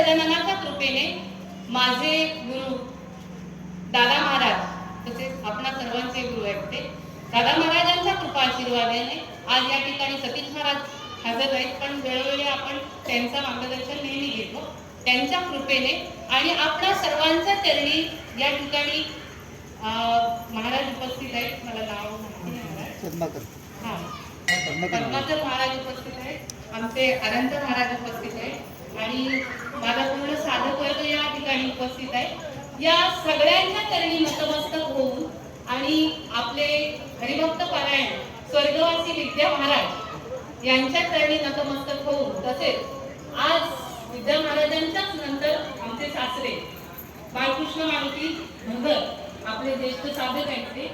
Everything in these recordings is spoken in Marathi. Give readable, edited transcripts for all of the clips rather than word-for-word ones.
गजाननाच्या कृपेने माझे गुरु दादा महाराज, तसेच आपणा सर्वांचे गुरु आहेत ते दादा महाराजांच्या कृपा आशीर्वादाने आज या ठिकाणी सतीश महाराज हजर आहेत, पण वेळोवेळी आपण त्यांचं मार्गदर्शन नेहमी घेतो. त्यांच्या कृपेने आणि आपल्या सर्वांच्या चरणी या ठिकाणी महाराज उपस्थित आहेत. मला नाव माहिती नाही. पद्माकर महाराज उपस्थित आहेत, आमचे अनंत महाराज उपस्थित आहेत आणि माझा पूर्ण साधक वर्ग या ठिकाणी उपस्थित आहे. या सगळ्यांच्या चरणी नतमस्तक होऊन आणि आपले हरिभक्त पारायण स्वर्गवासी विद्या महाराज यांच्या चरणी नतमस्तक होऊन, तसेच आज विद्या महाराजांच्याच नंतर आमचे सासरे बाळकृष्ण मारुती भगर आपले ज्येष्ठ साधक आहेत ते,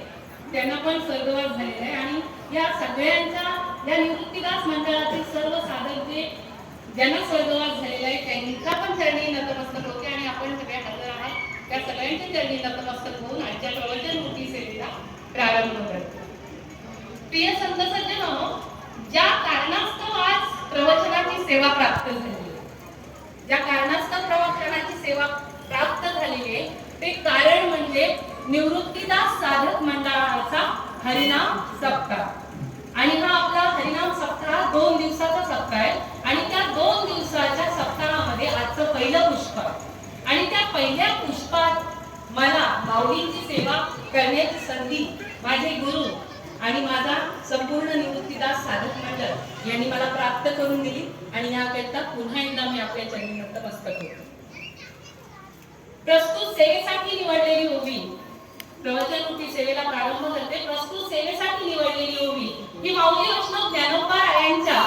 त्यांना पण स्वर्गवास झालेला आहे. आणि या सगळ्यांच्या या निवृत्तीदास मंडळातील सर्व साधक जे ज्यांना स्वर्गवास झालेला आहे त्यांच्या पण चरणी नतमस्तक होते आणि आपण सगळ्या हजर आहात. त्या सगळ्यांच्या चरणी नतमस्तक होऊन आजच्या प्रवचन मूर्ती सेवेला प्रारंभ करतो. प्रिय संत सज्जनो, ज्या कारणास्तव आज प्रवचनाची सेवा प्राप्त झाली, ज्या कारणास्तव प्रवचनाची सेवा प्राप्त झालेली आहे ते कारण म्हणजे निवृत्तीदास साधक मंडळाचा हरिनाम सप्ताह. आणि हा आपला हरिनाम सप्ताह 2 दिवसाचा सप्ताह आहे आणि त्या 2 दिवसाच्या सप्ताहामध्ये आजचं पहिलं पुष्प आणि त्या पहिल्या पुष्पात मला माऊलींची सेवा करण्याची संधी माझे गुरु आणि माझा संपूर्ण निवृत्तीदास साधक मंडळ यांनी मला प्राप्त करून दिली आणि याकरिता पुन्हा एकदा मी आपल्या चरणी नतमस्तक होतो. प्रस्तुत सेवेसाठी निवडलेली ओवी, प्रवचन मूर्ती सेवेला प्रारंभ करते. प्रस्तुत सेवेसाठी निवडलेली ओवी ही माऊली वैष्णव ज्ञानोबा यांच्या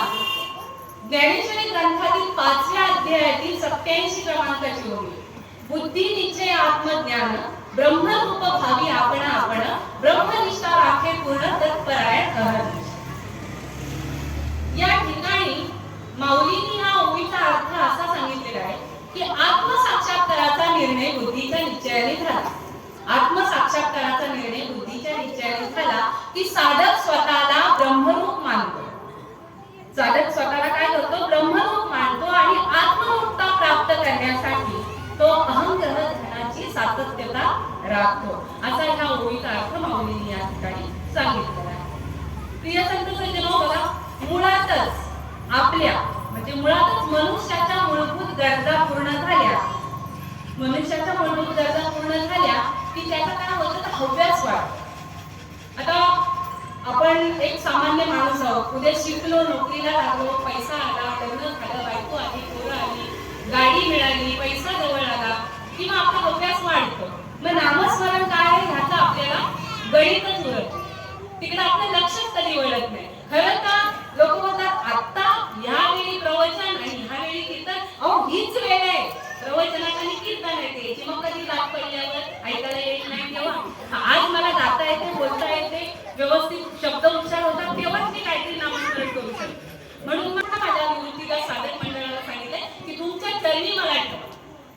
ज्ञानेश्वरी ग्रंथातील 5व्या अध्यायातील 87 क्रमांकाची ओवी. बुद्धी निश्चय आत्मज्ञान ब्रह्मरूप भावी आपण आपण ब्रह्मनिष्ठा राखे पूर्ण तत्परायण अहर्निश. या ठिकाणी माऊलींनी हा ओवीचा अर्थ असा सांगितलेला आहे की आत्मसाक्षात्काराचा निर्णय बुद्धीच्या निश्चयाने झाला. आत्मसाक्षात्काराचा निर्णय बुद्धीच्या निश्चयाने झाला की साधक स्वतःला ब्रह्मरूप मानतो. साधक स्वतःला काय करतो? ब्रह्मरूप मानतो आणि आत्मरूपता प्राप्त करण्यासाठी तो अहंग्रह ध्यानाची सातत्यता राखतो. असा ह्या ओवीचा अर्थ माऊलींनी या ठिकाणी सांगितलेला आहे. प्रिय संत सज्जनो, बघा, मुळातच आपल्या म्हणजे मुळातच मनुष्याच्या मूलभूत गरजा पूर्ण झाल्या, मनुष्याच्या मूलभूत गरजा पूर्ण झाल्या की त्याचा काय होतं तर हव्यास वाढतो. आता आपण एक सामान्य माणूस आहोत, उद्या शिकलो, नोकरीला लागलो, पैसा आला, लग्न झालं, बायको आली, पोरं आली, गाडी मिळाली, पैसा जवळ आला किंवा आपला हव्यास वाढतो. मग नामस्मरण काय आहे ह्याचं आपल्याला गणितच उरत, तिकडे आपलं लक्षच कधी वळत नाही. खरं तर लोक म्हणतात आता ह्यावेळी प्रवचन आणि ह्यावेळी कीर्तन, अहो हीच वेळ आहे प्रवचनात आणि कीर्तन येते, मग कधी दात पडल्यावर ऐकायला येत नाही तेव्हा आज मला गाता येते, बोलता येते, व्यवस्थित शब्द उच्चार होतात तेव्हाच मी काहीतरी नामस्मरण करू शकते. म्हणून मला माझ्या निवृत्तीदास साधक मंडळाला सांगितलंय की तुमच्या चरणी मला ठेवा,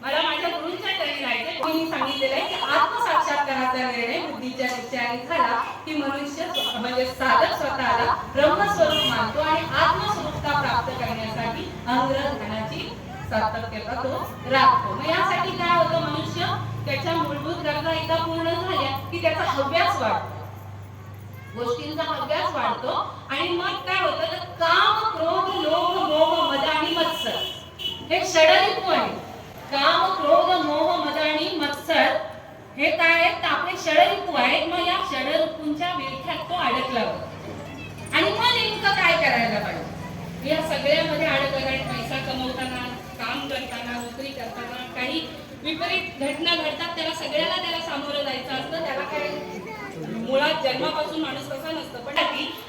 मला माझ्या गुरूंच्या चरणी राहायचंय. कोणी सांगितलेलं आहे की आत्मसाक्षात्काराचा निर्णय बुद्धीच्या निश्चयाने झाला की मनुष्य म्हणजे साधक स्वतःला ब्रह्मस्वरूप मानतो आणि आत्मस्वरूपता प्राप्त करण्यासाठी अहंग्रह ध्यानाची सातत्यता तो राखतो. मग यासाठी काय होतं, मनुष्य त्याच्या मूलभूत गरजा एकदा पूर्ण झाल्या की त्याचा हव्यास वाढतो, गोष्टींचा हव्यास वाढतो आणि मग काय होतं तर काम, क्रोध, लोभ, मोह, मद आणि मत्सर हे षडरिपू आहे. काम, क्रोध, मोह, मद आणि मत्सर हे काय आहेत तर आपले षडरिपू आहेत. मग या षडरिपूंच्या विळख्यात तो अडकला होता आणि मग नेमकं काय करायला पाहिजे या सगळ्यामध्ये अडकला. पैसा कमवताना, काम करताना, नोकरी करताना काही विपरीत घटना घडतात, त्याला सामोरं जायचं असतं. त्याला काय मुळात जन्मापासून माणूस कसा नसतं, पण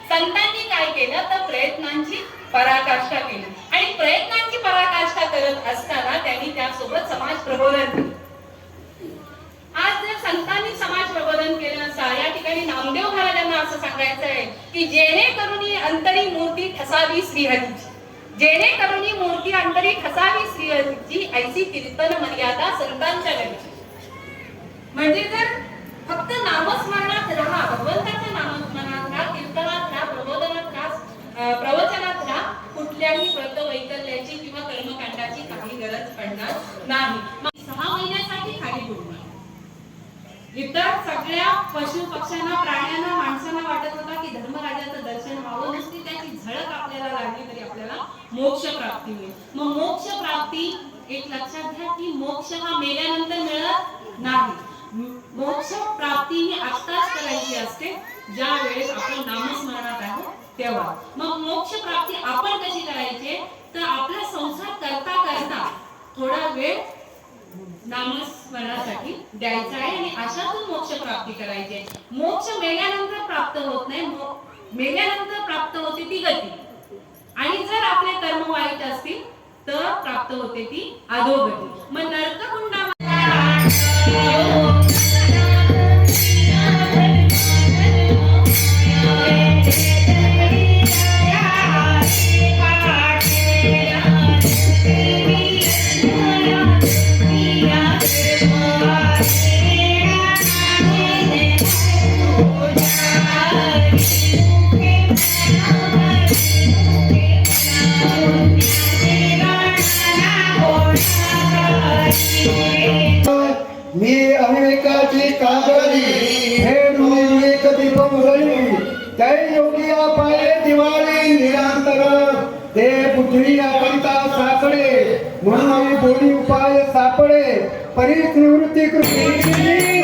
संतांनी काय केलं तर प्रयत्नांची पराकाष्ठा केली आणि प्रयत्नांची पराकाष्ठा करत असताना त्यांनी त्यासोबत समाज प्रबोधन केलं. आज जर संतांनी समाज प्रबोधन केलं नसता, या ठिकाणी नामदेव महाराजांना असं सांगायचं आहे की जेणेकरून अंतरी मूर्ती ठसावी श्रीहरीची, जेणेकरून मूर्ती अंतरी ठसावी श्रीहरीची, ऐसी कीर्तन मर्यादा संतांच्या घरची. म्हणजे जर फक्त नामस्मरणात राहा, भगवंताच्या नामस्मरणात राहा, कीर्तनात राहा, प्रबोधनात राहा, प्रवचनात राहा, कुठल्याही व्रत वैकल्याची किंवा कर्मकांडाची काही गरज पडणार नाही. मग 6 महिन्यासाठी खाली पडणार. इतर सगळ्या पशु पक्ष्यांना, प्राण्यांना, माणसांना वाटत होता की धर्मराजाचं दर्शन व्हावं, नुसती त्याची झळक आपल्याला लागली तरी आपल्याला मोक्ष प्राप्ती होईल. मग मोक्ष प्राप्ती एक लक्षात घ्या की मोक्ष हा मेल्यानंतर मिळत नाही. मोक्ष प्राप्ती ही आत्ताच करायची असते, ज्या वेळेस आपण नामस्मरणात आहोत तेव्हा. मग मोक्ष प्राप्ती आपण कशी करायची? तर आपला संसार करता करता थोडा वेळ नामस्मरणासाठी द्यायचा आहे आणि अशातून मोक्ष प्राप्ती करायची आहे. मोक्ष मेल्यानंतर प्राप्त होत नाही, मेल्यानंतर प्राप्त होते ती गती. आणि जर आपले कर्म वाईट असतील तर प्राप्त होते ती अधोगती. मग नरककुंडामध्ये मी अविवेकाची कांगरी हे विवेक दीपम उरळी तै योगी पाये दिवाळी निरांतर ते बुद्धी करिता साकडे म्हणून बोली उपाय सापडे परीस निवृत्ती कृती